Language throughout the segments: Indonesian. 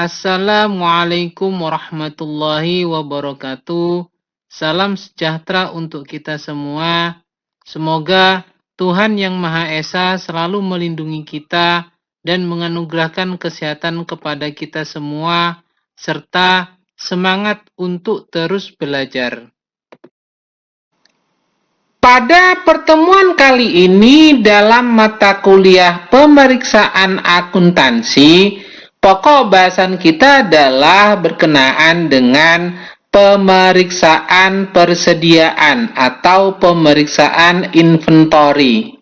Assalamualaikum warahmatullahi wabarakatuh. Salam sejahtera untuk kita semua. Semoga Tuhan Yang Maha Esa selalu melindungi kita dan menganugerahkan kesehatan kepada kita semua, serta semangat untuk terus belajar. Pada pertemuan kali ini dalam mata kuliah pemeriksaan akuntansi, pokok bahasan kita adalah berkenaan dengan pemeriksaan persediaan atau pemeriksaan inventory.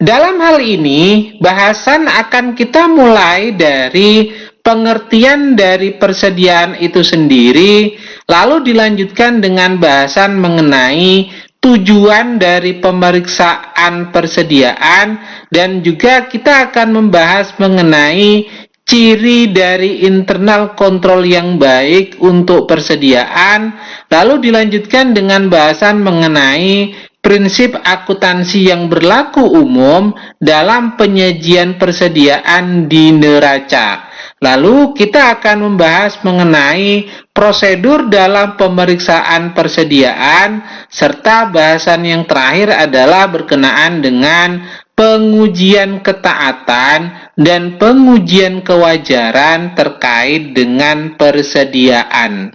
Dalam hal ini, bahasan akan kita mulai dari pengertian dari persediaan itu sendiri, lalu dilanjutkan dengan bahasan mengenai tujuan dari pemeriksaan persediaan, dan juga kita akan membahas mengenai ciri dari internal kontrol yang baik untuk persediaan, lalu dilanjutkan dengan bahasan mengenai prinsip akuntansi yang berlaku umum dalam penyajian persediaan di neraca. Lalu kita akan membahas mengenai prosedur dalam pemeriksaan persediaan, serta bahasan yang terakhir adalah berkenaan dengan pengujian ketaatan dan pengujian kewajaran terkait dengan persediaan.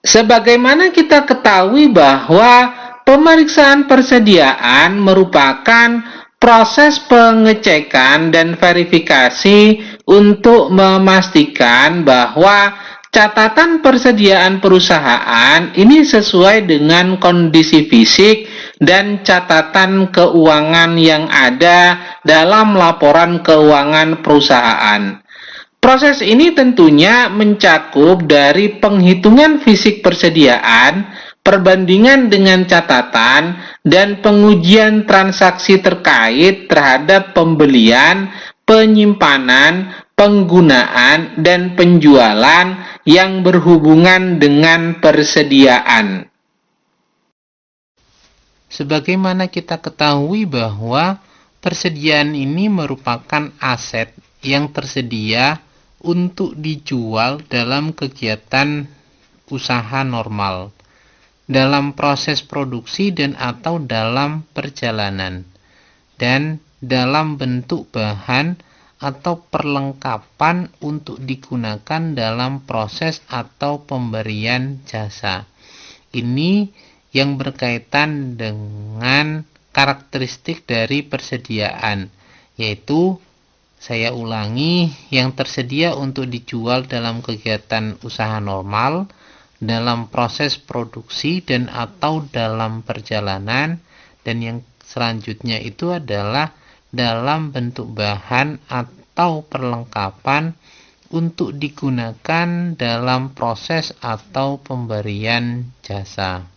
Sebagaimana kita ketahui bahwa pemeriksaan persediaan merupakan proses pengecekan dan verifikasi untuk memastikan bahwa catatan persediaan perusahaan ini sesuai dengan kondisi fisik dan catatan keuangan yang ada dalam laporan keuangan perusahaan. Proses ini tentunya mencakup dari penghitungan fisik persediaan, perbandingan dengan catatan, dan pengujian transaksi terkait terhadap pembelian, penyimpanan, penggunaan, dan penjualan yang berhubungan dengan persediaan. Sebagaimana kita ketahui bahwa persediaan ini merupakan aset yang tersedia untuk dijual dalam kegiatan usaha normal, dalam proses produksi dan atau dalam perjalanan, dan dalam bentuk bahan atau perlengkapan untuk digunakan dalam proses atau pemberian jasa. Ini yang berkaitan dengan karakteristik dari persediaan, yaitu saya ulangi, yang tersedia untuk dijual dalam kegiatan usaha normal, dalam proses produksi dan atau dalam perjalanan, dan yang selanjutnya itu adalah dalam bentuk bahan atau perlengkapan untuk digunakan dalam proses atau pemberian jasa.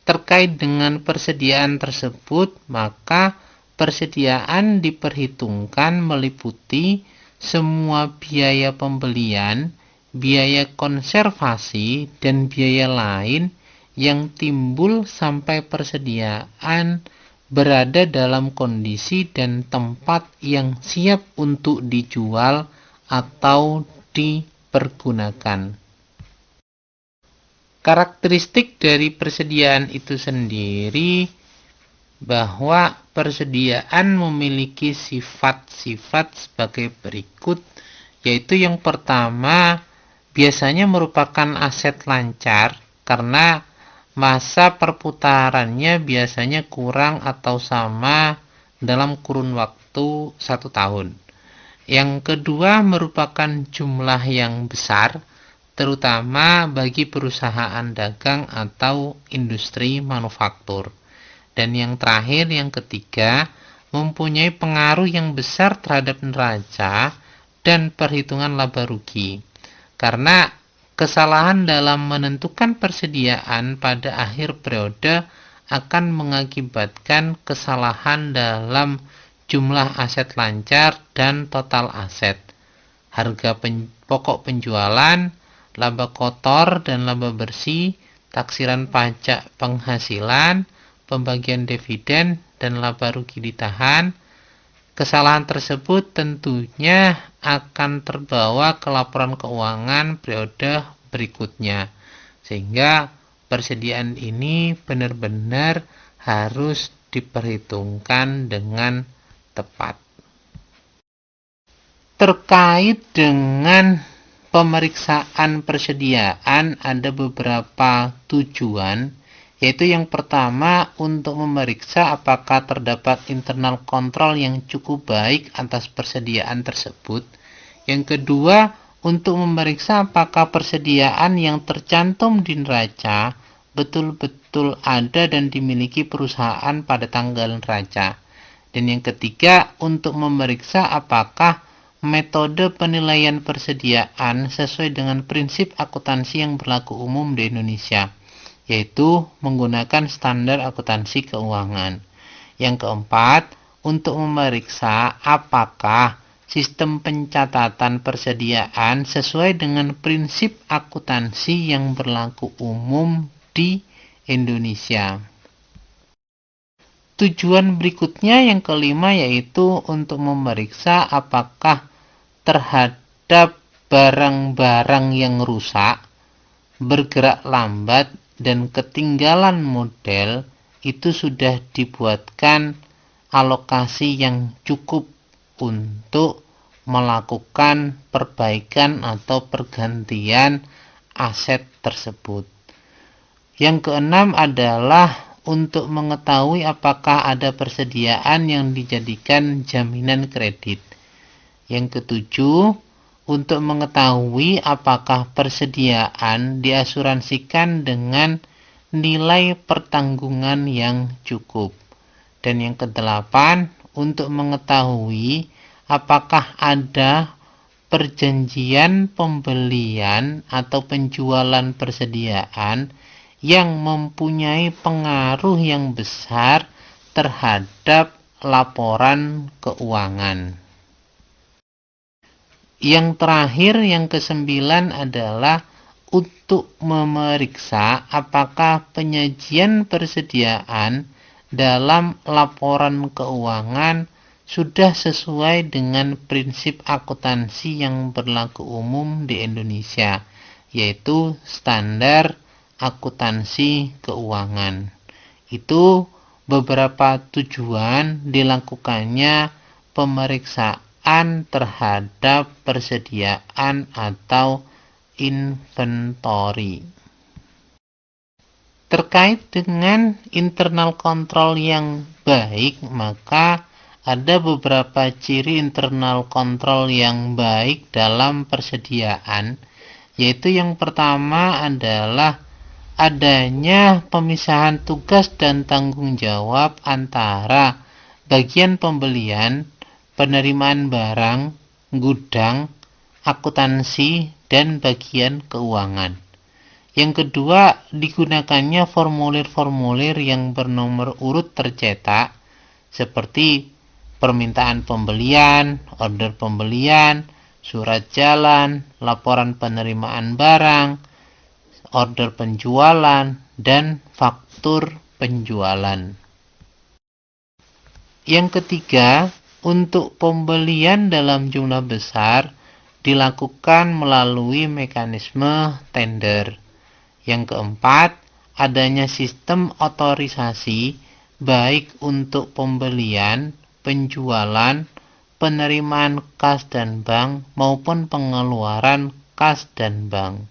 Terkait dengan persediaan tersebut, maka persediaan diperhitungkan meliputi semua biaya pembelian, biaya konservasi, dan biaya lain yang timbul sampai persediaan berada dalam kondisi dan tempat yang siap untuk dijual atau dipergunakan. Karakteristik dari persediaan itu sendiri bahwa persediaan memiliki sifat-sifat sebagai berikut, yaitu yang pertama, biasanya merupakan aset lancar karena masa perputarannya biasanya kurang atau sama dalam kurun waktu 1 tahun. Yang kedua merupakan jumlah yang besar, terutama bagi perusahaan dagang atau industri manufaktur. Dan yang terakhir, yang ketiga, mempunyai pengaruh yang besar terhadap neraca dan perhitungan laba rugi. Karena kesalahan dalam menentukan persediaan pada akhir periode akan mengakibatkan kesalahan dalam jumlah aset lancar dan total aset, harga pokok penjualan, laba kotor dan laba bersih, taksiran pajak penghasilan, pembagian dividen dan laba rugi ditahan, Kesalahan tersebut tentunya akan terbawa ke laporan keuangan periode berikutnya. Sehingga persediaan ini benar-benar harus diperhitungkan dengan tepat. Terkait dengan pemeriksaan persediaan ada beberapa tujuan, yaitu yang pertama untuk memeriksa apakah terdapat internal kontrol yang cukup baik atas persediaan tersebut. Yang kedua, untuk memeriksa apakah persediaan yang tercantum di neraca betul-betul ada dan dimiliki perusahaan pada tanggal neraca. Dan yang ketiga, untuk memeriksa apakah metode penilaian persediaan sesuai dengan prinsip akuntansi yang berlaku umum di Indonesia, yaitu menggunakan standar akuntansi keuangan. Yang keempat, untuk memeriksa apakah sistem pencatatan persediaan sesuai dengan prinsip akuntansi yang berlaku umum di Indonesia. Tujuan berikutnya yang kelima yaitu untuk memeriksa apakah terhadap barang-barang yang rusak, bergerak lambat, dan ketinggalan model itu sudah dibuatkan alokasi yang cukup untuk melakukan perbaikan atau pergantian aset tersebut. Yang keenam adalah untuk mengetahui apakah ada persediaan yang dijadikan jaminan kredit. Yang ketujuh, untuk mengetahui apakah persediaan diasuransikan dengan nilai pertanggungan yang cukup. Dan yang kedelapan, untuk mengetahui apakah ada perjanjian pembelian atau penjualan persediaan yang mempunyai pengaruh yang besar terhadap laporan keuangan. Yang terakhir, yang kesembilan adalah untuk memeriksa apakah penyajian persediaan dalam laporan keuangan sudah sesuai dengan prinsip akuntansi yang berlaku umum di Indonesia, yaitu standar akuntansi keuangan. Itu beberapa tujuan dilakukannya pemeriksaan terhadap persediaan atau inventory. Terkait dengan internal kontrol yang baik, maka ada beberapa ciri internal kontrol yang baik dalam persediaan, yaitu yang pertama adalah adanya pemisahan tugas dan tanggung jawab antara bagian pembelian, penerimaan barang, gudang, akuntansi, dan bagian keuangan. Yang kedua, digunakannya formulir-formulir yang bernomor urut tercetak seperti permintaan pembelian, order pembelian, surat jalan, laporan penerimaan barang, order penjualan, dan faktur penjualan. Yang ketiga, untuk pembelian dalam jumlah besar dilakukan melalui mekanisme tender. Yang keempat, adanya sistem otorisasi baik untuk pembelian, penjualan, penerimaan kas dan bank maupun pengeluaran kas dan bank.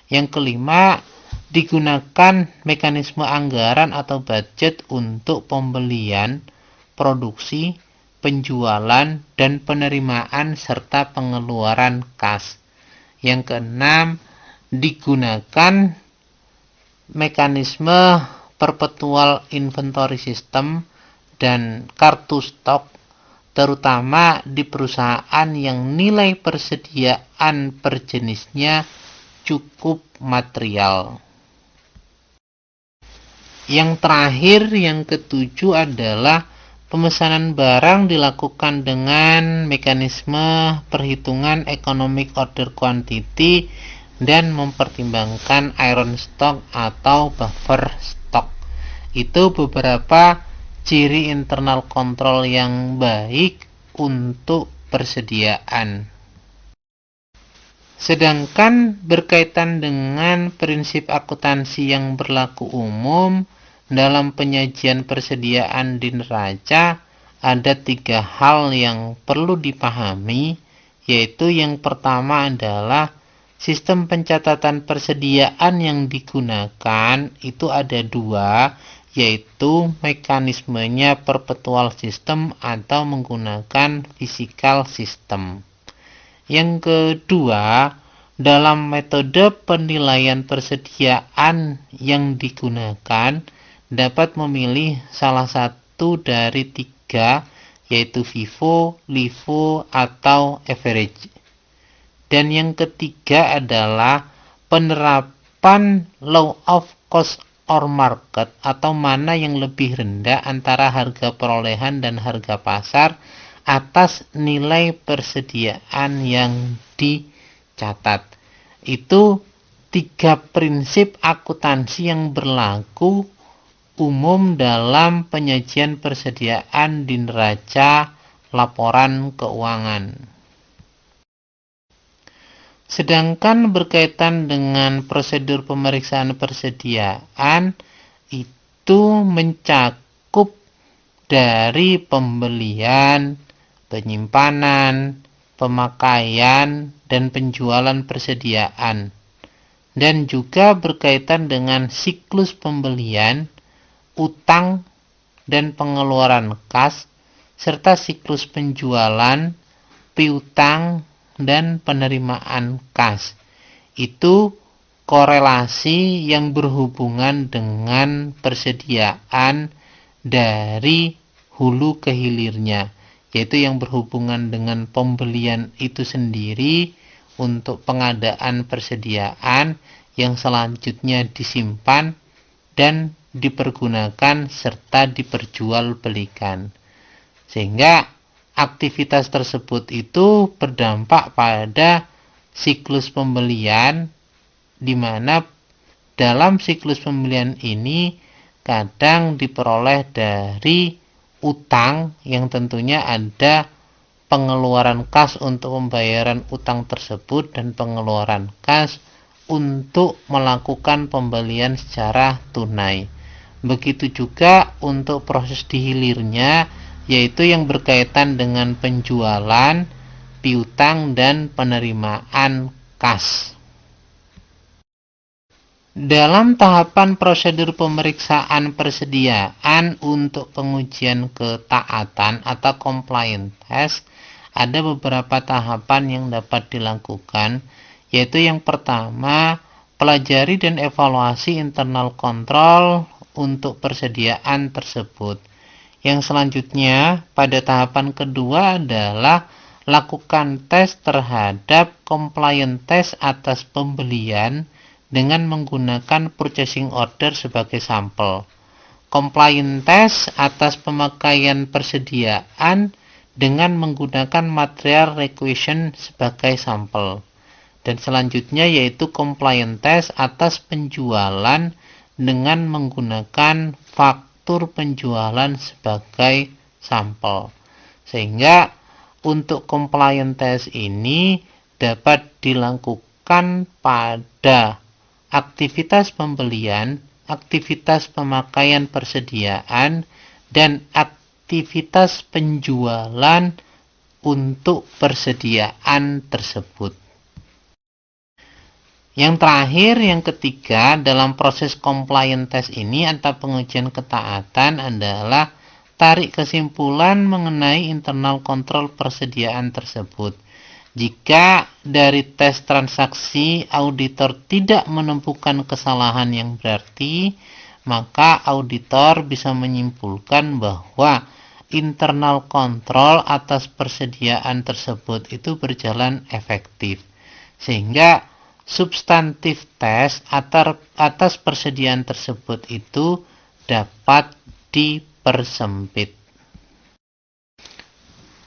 Yang kelima, digunakan mekanisme anggaran atau budget untuk pembelian, produksi, penjualan, dan penerimaan serta pengeluaran kas. Yang keenam, digunakan mekanisme perpetual inventory system dan kartu stok, terutama di perusahaan yang nilai persediaan per jenisnya cukup material. Yang terakhir, yang ketujuh adalah pemesanan barang dilakukan dengan mekanisme perhitungan economic order quantity dan mempertimbangkan iron stock atau buffer stock. Itu beberapa ciri internal kontrol yang baik untuk persediaan. Sedangkan berkaitan dengan prinsip akuntansi yang berlaku umum dalam penyajian persediaan di neraca, ada 3 hal yang perlu dipahami, yaitu yang pertama adalah sistem pencatatan persediaan yang digunakan itu ada 2, yaitu mekanismenya perpetual system atau menggunakan physical system. Yang kedua, dalam metode penilaian persediaan yang digunakan dapat memilih salah satu dari 3, yaitu FIFO, LIFO, atau average. Dan yang ketiga adalah penerapan law of cost or market, atau mana yang lebih rendah antara harga perolehan dan harga pasar atas nilai persediaan yang dicatat. Itu 3 prinsip akuntansi yang berlaku umum dalam penyajian persediaan di neraca laporan keuangan. Sedangkan berkaitan dengan prosedur pemeriksaan persediaan, itu mencakup dari pembelian, penyimpanan, pemakaian, dan penjualan persediaan. Dan juga berkaitan dengan siklus pembelian, utang, dan pengeluaran kas, serta siklus penjualan, piutang, dan penerimaan kas. Itu korelasi yang berhubungan dengan persediaan dari hulu ke hilirnya, yaitu yang berhubungan dengan pembelian itu sendiri untuk pengadaan persediaan yang selanjutnya disimpan dan dipergunakan serta diperjualbelikan. Sehingga aktivitas tersebut itu berdampak pada siklus pembelian, di mana dalam siklus pembelian ini kadang diperoleh dari utang yang tentunya ada pengeluaran kas untuk pembayaran utang tersebut dan pengeluaran kas untuk melakukan pembelian secara tunai. Begitu juga untuk proses dihilirnya, yaitu yang berkaitan dengan penjualan, piutang, dan penerimaan kas. Dalam tahapan prosedur pemeriksaan persediaan untuk pengujian ketaatan atau compliance test, ada beberapa tahapan yang dapat dilakukan, yaitu yang pertama, pelajari dan evaluasi internal control untuk persediaan tersebut. Yang selanjutnya, pada tahapan kedua adalah lakukan tes terhadap compliance test atas pembelian dengan menggunakan purchasing order sebagai sampel. Compliance test atas pemakaian persediaan dengan menggunakan material requisition sebagai sampel. Dan selanjutnya yaitu compliance test atas penjualan dengan menggunakan faktur penjualan sebagai sampel. Sehingga untuk compliance test ini dapat dilakukan pada aktivitas pembelian, aktivitas pemakaian persediaan, dan aktivitas penjualan untuk persediaan tersebut. Yang terakhir, yang ketiga, dalam proses compliance test ini atau pengujian ketaatan adalah tarik kesimpulan mengenai internal kontrol persediaan tersebut. Jika dari tes transaksi auditor tidak menemukan kesalahan yang berarti, maka auditor bisa menyimpulkan bahwa internal kontrol atas persediaan tersebut itu berjalan efektif. Sehingga substantif tes atas persediaan tersebut itu dapat dipersempit.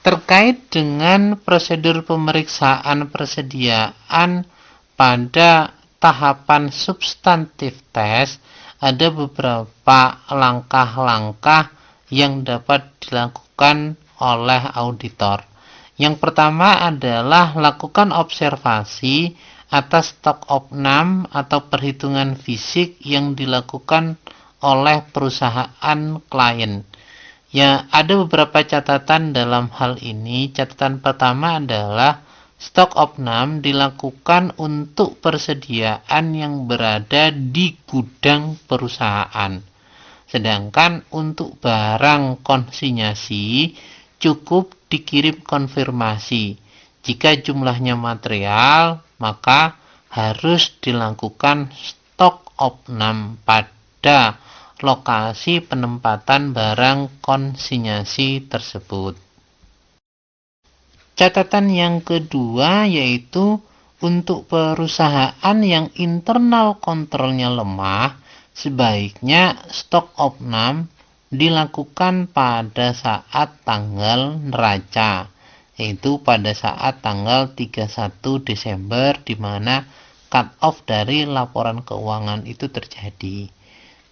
Terkait dengan prosedur pemeriksaan persediaan pada tahapan substantif tes, ada beberapa langkah-langkah yang dapat dilakukan oleh auditor. Yang pertama adalah lakukan observasi atas stok opnam atau perhitungan fisik yang dilakukan oleh perusahaan klien. Ya, ada beberapa catatan dalam hal ini. Catatan pertama adalah stok opnam dilakukan untuk persediaan yang berada di gudang perusahaan. Sedangkan untuk barang konsinyasi cukup dikirim konfirmasi. Jika jumlahnya material, maka harus dilakukan stok opnam pada lokasi penempatan barang konsinyasi tersebut. Catatan yang kedua yaitu untuk perusahaan yang internal kontrolnya lemah, sebaiknya stok opnam dilakukan pada saat tanggal neraca, yaitu pada saat tanggal 31 Desember di mana cut off dari laporan keuangan itu terjadi.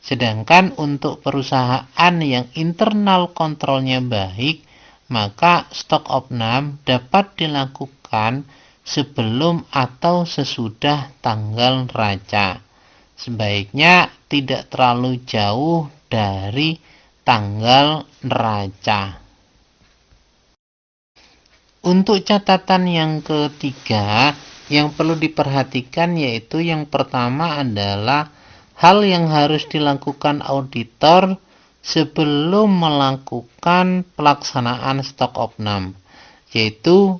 Sedangkan untuk perusahaan yang internal kontrolnya baik, maka stok opnam dapat dilakukan sebelum atau sesudah tanggal neraca. Sebaiknya tidak terlalu jauh dari tanggal neraca. Untuk catatan yang ketiga yang perlu diperhatikan yaitu yang pertama adalah hal yang harus dilakukan auditor sebelum melakukan pelaksanaan stok opnam, yaitu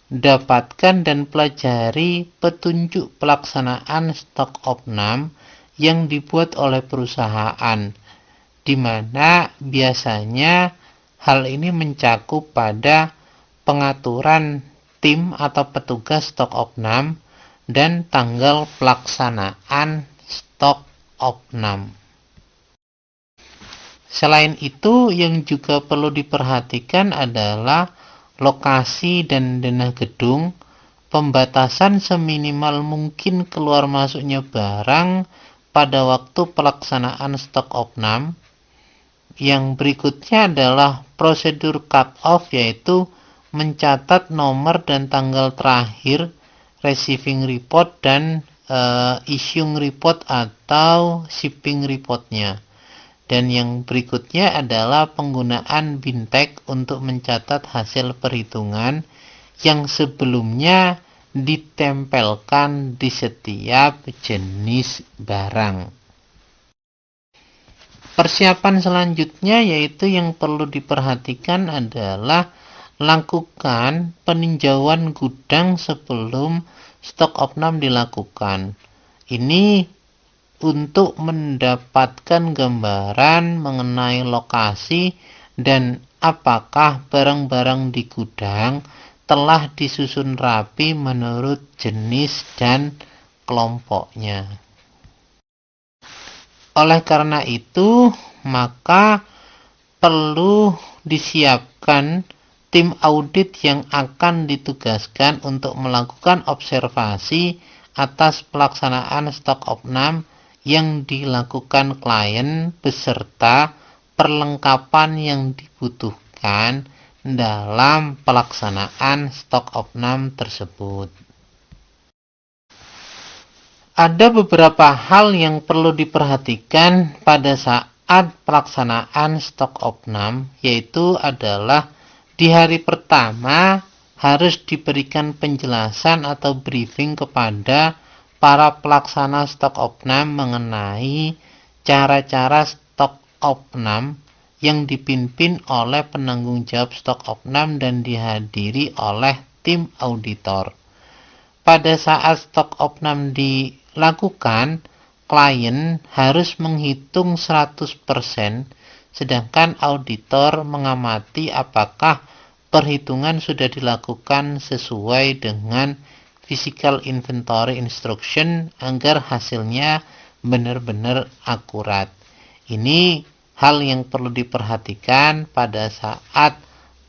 dapatkan dan pelajari petunjuk pelaksanaan stok opnam yang dibuat oleh perusahaan, di mana biasanya hal ini mencakup pada pengaturan tim atau petugas stok opnam dan tanggal pelaksanaan stok opnam. Selain itu, yang juga perlu diperhatikan adalah lokasi dan denah gedung, pembatasan seminimal mungkin keluar masuknya barang pada waktu pelaksanaan stok opnam. Yang berikutnya adalah prosedur cut off, yaitu mencatat nomor dan tanggal terakhir receiving report dan issuing report atau shipping reportnya. Dan yang berikutnya adalah penggunaan bintek untuk mencatat hasil perhitungan yang sebelumnya ditempelkan di setiap jenis barang. Persiapan selanjutnya yaitu yang perlu diperhatikan adalah lakukan peninjauan gudang sebelum stok opnam dilakukan. Ini untuk mendapatkan gambaran mengenai lokasi dan apakah barang-barang di gudang telah disusun rapi menurut jenis dan kelompoknya. Oleh karena itu, maka perlu disiapkan tim audit yang akan ditugaskan untuk melakukan observasi atas pelaksanaan stok opnam yang dilakukan klien beserta perlengkapan yang dibutuhkan dalam pelaksanaan stok opnam tersebut. Ada beberapa hal yang perlu diperhatikan pada saat pelaksanaan stok opnam, yaitu adalah di hari pertama harus diberikan penjelasan atau briefing kepada para pelaksana stok opnam mengenai cara-cara stok opnam yang dipimpin oleh penanggung jawab stok opnam dan dihadiri oleh tim auditor. Pada saat stok opnam dilakukan, klien harus menghitung 100%, sedangkan auditor mengamati apakah perhitungan sudah dilakukan sesuai dengan physical inventory instruction agar hasilnya benar-benar akurat. Ini hal yang perlu diperhatikan pada saat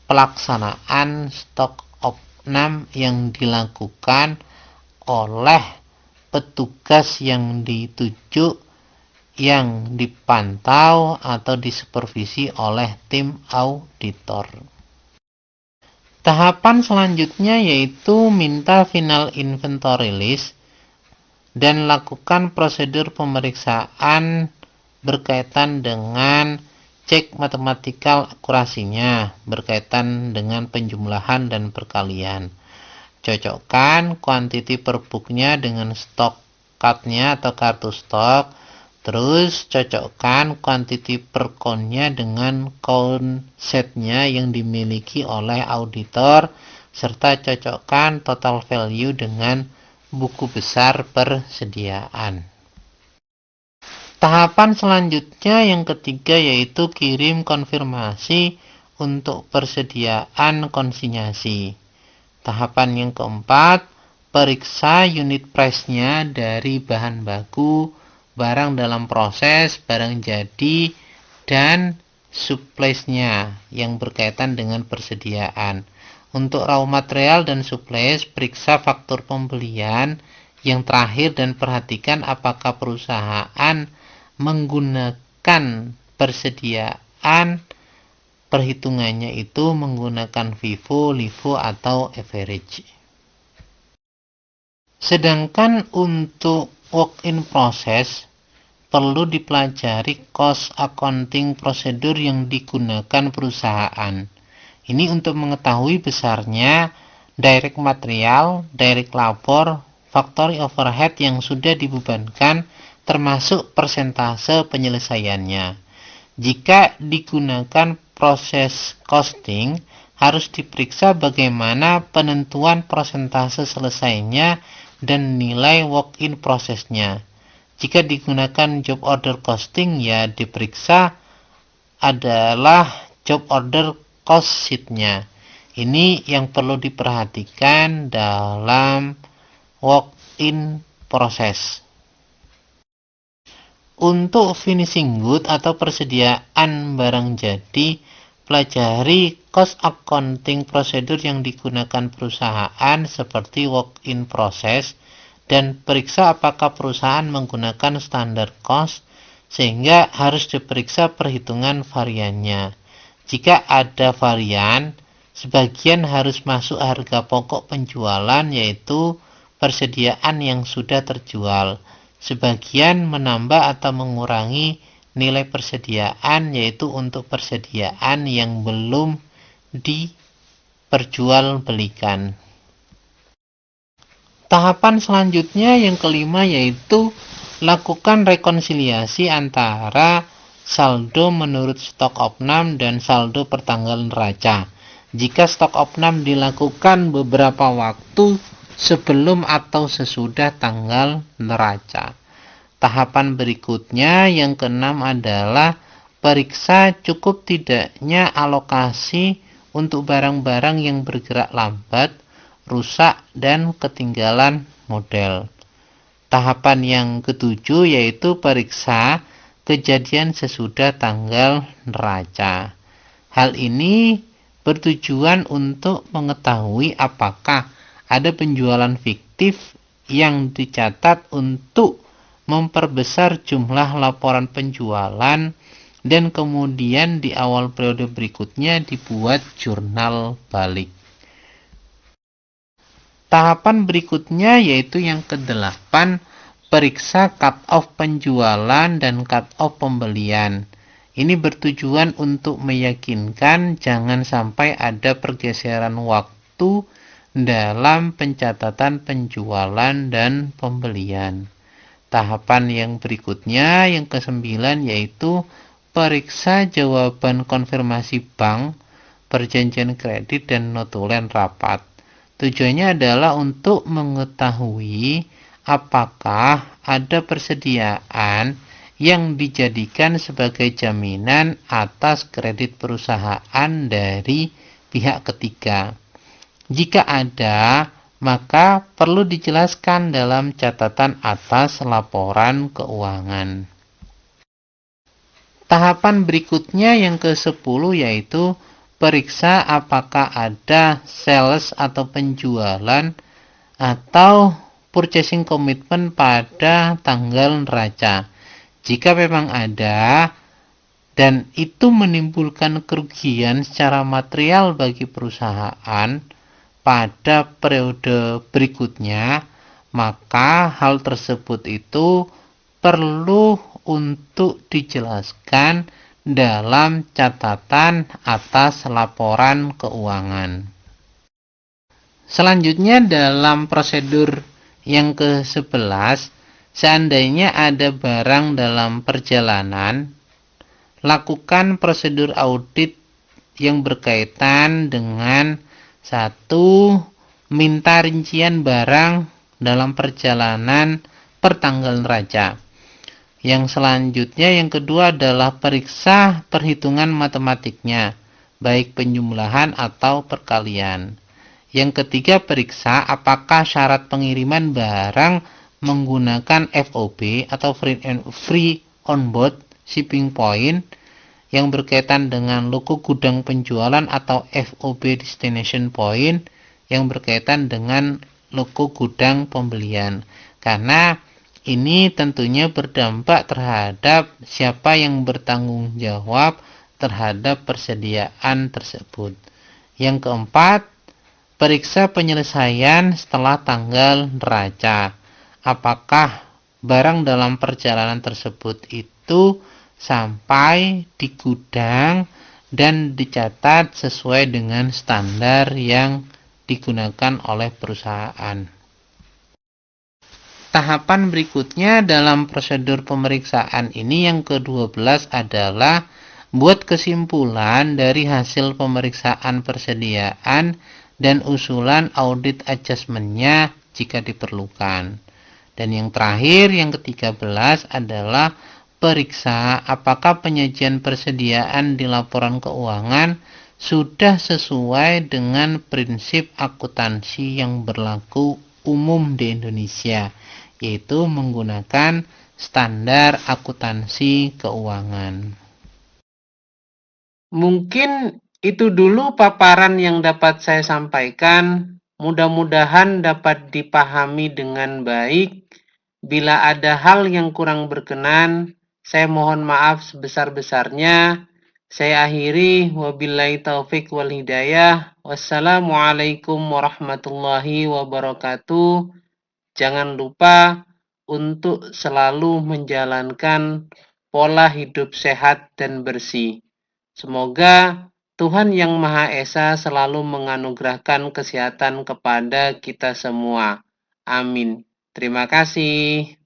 pelaksanaan stok opnam yang dilakukan oleh petugas yang dituju, yang dipantau atau disupervisi oleh tim auditor. Tahapan selanjutnya yaitu minta final inventory list dan lakukan prosedur pemeriksaan berkaitan dengan cek matematikal akurasinya, berkaitan dengan penjumlahan dan perkalian. Cocokkan quantity per booknya dengan stok cardnya atau kartu stok. Terus cocokkan quantity per count-nya dengan count setnya yang dimiliki oleh auditor, serta cocokkan total value dengan buku besar persediaan. Tahapan selanjutnya yang ketiga yaitu kirim konfirmasi untuk persediaan konsinyasi. Tahapan yang keempat, periksa unit price-nya dari bahan baku, barang dalam proses, barang jadi, dan supplies-nya yang berkaitan dengan persediaan. Untuk raw material dan supplies, periksa faktur pembelian yang terakhir dan perhatikan apakah perusahaan menggunakan persediaan perhitungannya itu menggunakan FIFO, LIFO, atau average. Sedangkan untuk work in process perlu dipelajari cost accounting prosedur yang digunakan perusahaan. Ini untuk mengetahui besarnya direct material, direct labor, factory overhead yang sudah dibebankan termasuk persentase penyelesaiannya. Jika digunakan proses costing, harus diperiksa bagaimana penentuan persentase selesainya dan nilai work in process-nya. Jika digunakan job order costing, ya diperiksa adalah job order cost sheet-nya. Ini yang perlu diperhatikan dalam work in process. Untuk finishing good atau persediaan barang jadi, pelajari cost accounting prosedur yang digunakan perusahaan seperti work in process dan periksa apakah perusahaan menggunakan standar cost sehingga harus diperiksa perhitungan variannya. Jika ada varian, sebagian harus masuk harga pokok penjualan yaitu persediaan yang sudah terjual. Sebagian menambah atau mengurangi nilai persediaan yaitu untuk persediaan yang belum diperjualbelikan. Tahapan selanjutnya yang kelima yaitu lakukan rekonsiliasi antara saldo menurut stok opnam dan saldo pertanggal neraca. Jika stok opnam dilakukan beberapa waktu sebelum atau sesudah tanggal neraca. Tahapan berikutnya yang keenam adalah periksa cukup tidaknya alokasi untuk barang-barang yang bergerak lambat, rusak, dan ketinggalan model. Tahapan yang ketujuh yaitu periksa kejadian sesudah tanggal neraca. Hal ini bertujuan untuk mengetahui apakah ada penjualan fiktif yang dicatat untuk memperbesar jumlah laporan penjualan dan kemudian di awal periode berikutnya dibuat jurnal balik. Tahapan berikutnya yaitu yang ke-8, periksa cut-off penjualan dan cut-off pembelian. Ini bertujuan untuk meyakinkan jangan sampai ada pergeseran waktu dalam pencatatan penjualan dan pembelian. Tahapan yang berikutnya, yang ke-9, yaitu periksa jawaban konfirmasi bank, perjanjian kredit, dan notulen rapat. Tujuannya adalah untuk mengetahui apakah ada persediaan yang dijadikan sebagai jaminan atas kredit perusahaan dari pihak ketiga. Jika ada, maka perlu dijelaskan dalam catatan atas laporan keuangan. Tahapan berikutnya yang ke-10 yaitu periksa apakah ada sales atau penjualan atau purchasing commitment pada tanggal neraca. Jika memang ada, dan itu menimbulkan kerugian secara material bagi perusahaan pada periode berikutnya, maka hal tersebut itu perlu untuk dijelaskan dalam catatan atas laporan keuangan. Selanjutnya dalam prosedur yang ke-11, seandainya ada barang dalam perjalanan, lakukan prosedur audit yang berkaitan dengan satu, minta rincian barang dalam perjalanan per tanggal neraca. Yang selanjutnya, yang kedua adalah periksa perhitungan matematiknya, baik penjumlahan atau perkalian. Yang ketiga, periksa apakah syarat pengiriman barang menggunakan FOB atau Free on Board Shipping Point yang berkaitan dengan logo gudang penjualan atau FOB Destination Point yang berkaitan dengan logo gudang pembelian. Karena ini tentunya berdampak terhadap siapa yang bertanggung jawab terhadap persediaan tersebut. Yang keempat, periksa penyelesaian setelah tanggal neraca. Apakah barang dalam perjalanan tersebut itu sampai di gudang dan dicatat sesuai dengan standar yang digunakan oleh perusahaan. Tahapan berikutnya dalam prosedur pemeriksaan ini yang ke-12 adalah buat kesimpulan dari hasil pemeriksaan persediaan dan usulan audit adjustment-nya jika diperlukan. Dan yang terakhir, yang ke-13 adalah periksa apakah penyajian persediaan di laporan keuangan sudah sesuai dengan prinsip akuntansi yang berlaku umum di Indonesia, yaitu menggunakan standar akuntansi keuangan. Mungkin itu dulu paparan yang dapat saya sampaikan. Mudah-mudahan dapat dipahami dengan baik. Bila ada hal yang kurang berkenan, saya mohon maaf sebesar-besarnya. Saya akhiri, wabillahi taufik wal hidayah. Wassalamualaikum warahmatullahi wabarakatuh. Jangan lupa untuk selalu menjalankan pola hidup sehat dan bersih. Semoga Tuhan Yang Maha Esa selalu menganugerahkan kesehatan kepada kita semua. Amin. Terima kasih.